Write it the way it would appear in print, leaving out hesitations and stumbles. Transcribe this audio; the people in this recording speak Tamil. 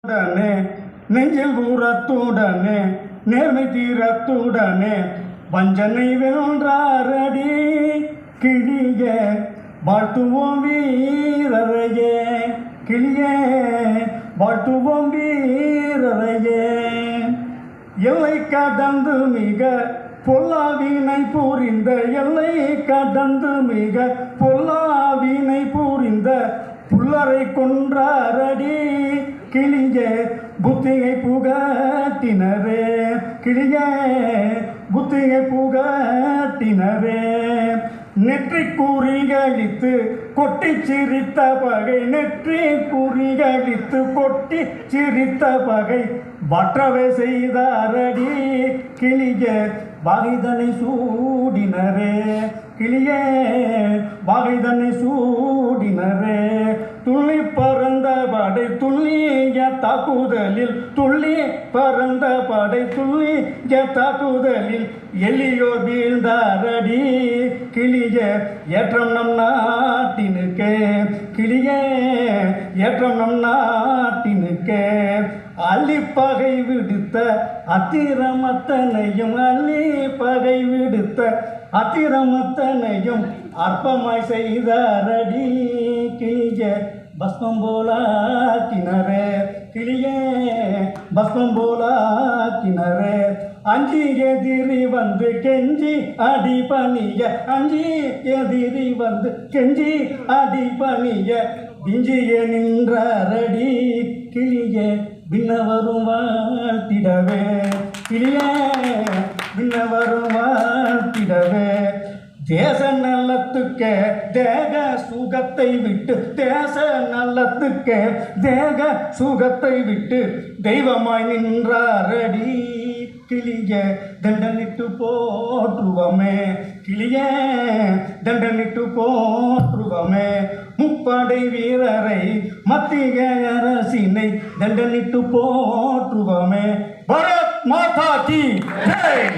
உடனே நெஞ்சில் ஊரத்துடனே நேர்மை தீரத்துடனே வஞ்சனை வென்றாரடி கிளிய வாழ்த்துவோம் வீரரையே கிளியே வாழ்த்துவோம் வீரரையே எல்லை கடந்து மிக பொல்லாவினை புரிந்த எல்லை கடந்து மிக பொல்லாவினை புரிந்த புல்லரை கொன்றாரடி கிளியே புத்தியை புகட்டினரே கிளியே புத்தியை புகட்டினரே நெற்றி குறிகளித்து கொட்டி சிரித்த பகை நெற்றி குறிகளித்து கொட்டி சிரித்த பகை வற்றவை செய்தாரடி கிளியே வாகைதனை சூடினரே கிளியே வாகைதனை சூடினரே துள்ளி பறந்த படை துள்ளிய தாக்குதலில் துள்ளி பறந்த படை துள்ளிய தாக்குதலில் எலியோர் வீழ்ந்தாரடி கிளியே ஏற்றம் நம் நாட்டினுக்கே கிளியே ஏற்றம் நம் நாட்டினுக்கே அள்ளி பகை விடுத்த அத்திரமத்தனையும் அள்ளி பகை விடுத்த அத்திரமத்தனையும் அற்பமாய் செய்தாரடி கிளியே பஸ்மம் போலாக்கினரே கிளியே பஸ்மம் போலாக்கினரே அஞ்சி எதிரி வந்து கெஞ்சி அடி பணிய அஞ்சி எதிரி வந்து கெஞ்சி அடி பணிய விஞ்சிய நின்றாரடி கிளியே விண்ணவரும் வாழ்த்திடவே கிளியே விண்ணவரும் வாழ்த்திடவே தேச நல்லத்துக்கே தேக சுகத்தை விட்டு தேச நல்லத்துக்கே தேக சுகத்தை விட்டு தெய்வமாய் நின்றாரடி கிளியே தண்டனிட்டு போற்றுவமே கிளியே தண்டனிட்டு போற்றுவமே முப்படை வீரரை மத்திய அரசினை தண்டனிட்டு போற்றுவமே பாரத் மாதா கி ஜெய்.